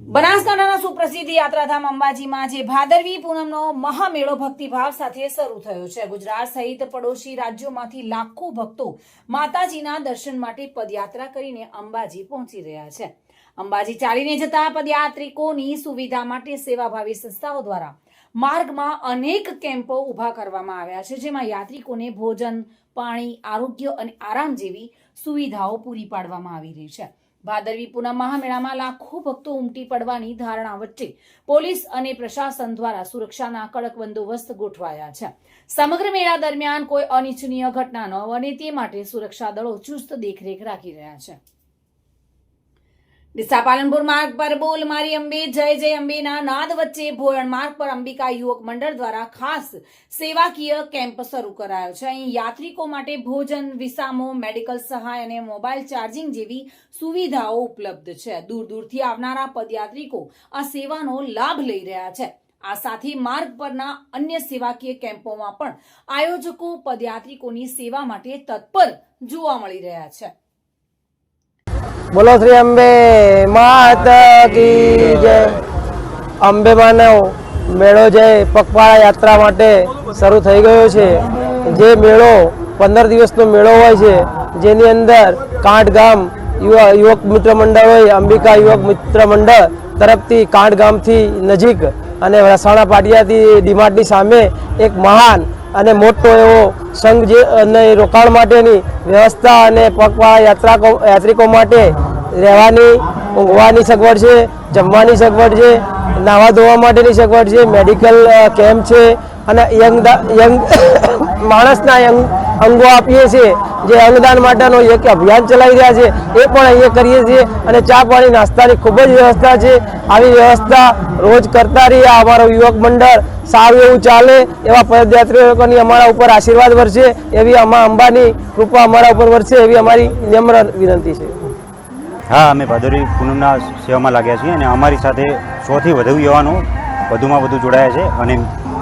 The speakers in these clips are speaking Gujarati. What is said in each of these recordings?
બનાસકાંઠાના સુપ્રસિદ્ધ યાત્રાધામ અંબાજીમાં આજે ભાદરવી પૂનમનો મહામેળો ભક્તિભાવ સાથે શરૂ થયો છે। ગુજરાત સહિત પડોશી રાજ્યોમાંથી લાખો ભક્તો માતાજીના દર્શન માટે પદયાત્રા કરીને અંબાજી પહોંચી રહ્યા છે। અંબાજી ચાલીને જતા પદયાત્રિકોની સુવિધા માટે સેવાભાવી સંસ્થાઓ દ્વારા માર્ગમાં અનેક કેમ્પો ઊભા કરવામાં આવ્યા છે, જેમાં યાત્રિકોને ભોજન, પાણી, આરોગ્ય અને આરામ જેવી સુવિધાઓ પૂરી પાડવામાં આવી રહી છે। ભાદરવી પૂનમ મહામેળામાં લાખો ભક્તો ઉમટી પડવાની ધારણા વચ્ચે પોલીસ અને પ્રશાસન દ્વારા સુરક્ષાના કડક બંદોબસ્ત ગોઠવાયા છે। સમગ્ર મેળા દરમિયાન કોઈ અનિચ્છનીય ઘટના ન બને તે માટે સુરક્ષા દળો ચુસ્ત દેખરેખ રાખી રહ્યા છે। ડીસા પાલનપુર માર્ગ પર બોલ મારી અંબે જય જય અંબેના નાદ વચ્ચે ભોયણ માર્ગ પર અંબિકા યુવક મંડળ દ્વારા ખાસ સેવાકીય કેમ્પ શરૂ કરાયો છે। અહીં યાત્રિકો માટે ભોજન, વિસામો, મેડિકલ સહાય અને મોબાઈલ ચાર્જિંગ જેવી સુવિધાઓ ઉપલબ્ધ છે। દૂર દૂરથી આવનારા પદયાત્રિકો આ સેવાનો લાભ લઈ રહ્યા છે। આ સાથે માર્ગ પરના અન્ય સેવાકીય કેમ્પોમાં પણ આયોજકો પદયાત્રિકોની સેવા માટે તત્પર જોવા મળી રહ્યા છે। બોલો શ્રી અંબે માતા કી જય। અંબે માનો મેળો જે પગપાળા યાત્રા માટે શરૂ થઈ ગયો છે, જે મેળો 15 દિવસનો મેળો હોય છે, જેની અંદર કાંઠ ગામ યુવક મિત્ર મંડળ હોય, અંબિકા યુવક મિત્ર મંડળ તરફથી કાંઠ ગામથી નજીક અને વસાણા પાટિયાથી ડીમાર્ટની સામે એક મહાન અને મોટો એવો સંઘ જે અને રોકાણ માટેની વ્યવસ્થા અને પગપાળા યાત્રિકો માટે રહેવાની, ઊંઘવાની સગવડ છે, જમવાની સગવડ છે, નાહવા ધોવા માટેની સગવડ છે, મેડિકલ કેમ્પ છે અને યંગ માણસના અંગો આપીએ છીએ, જે અંગદાન માટેનો એક અભિયાન ચલાવી રહ્યા છે, એ પણ અહીંયા કરીએ છીએ અને ચા પાણી નાસ્તાની ખૂબ જ વ્યવસ્થા છે। આવી વ્યવસ્થા રોજ કરતા રહીએ, અમારો યુવક મંડળ સારું એવું ચાલે, એવા પદયાત્રીઓની અમારા ઉપર આશીર્વાદ વરસે, એવી અંબાની કૃપા અમારા ઉપર વરસે, એવી અમારી નમ્ર વિનંતી છે। હા, અમે ભાદરવી પૂનમના સેવામાં લાગ્યા છીએ અને અમારી સાથે 100થી વધુ યુવાનો વધુમાં વધુ જોડાયા છે અને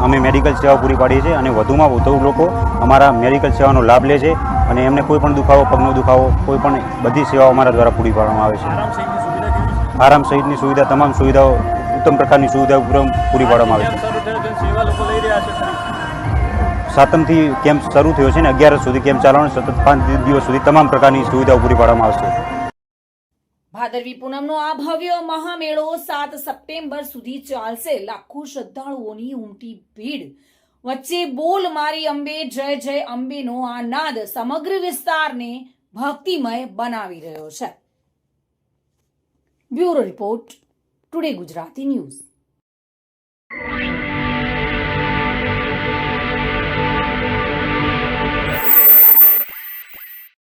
અમે મેડિકલ સેવા પૂરી પાડીએ છીએ અને વધુમાં વધુ લોકો અમારા મેડિકલ સેવાનો લાભ લે છે અને એમને કોઈ પણ દુખાવો, પગનો દુખાવો, કોઈ પણ બધી સેવાઓ અમારા દ્વારા પૂરી પાડવામાં આવે છે। આરામ સહિતની સુવિધા, તમામ સુવિધાઓ, ઉત્તમ પ્રકારની સુવિધાઓ પૂરી પાડવામાં આવે છે। 7મથી કેમ્પ શરૂ થયો છે અને 11 સુધી કેમ્પ ચાલવાનો, સતત 5 દિવસ સુધી તમામ પ્રકારની સુવિધાઓ પૂરી પાડવામાં આવશે। ભાદરવી પૂનમનો આ ભવ્ય મહામેળો 7 સપ્ટેમ્બર સુધી ચાલશે। લાખો શ્રદ્ધાળુઓની ઉમટી ભીડ વચ્ચે બોલ મારી અંબે જય જય અંબેનો આ નાદ સમગ્ર વિસ્તારને ભક્તિમય બનાવી રહ્યો છે। Bureau report, today Gujarati news.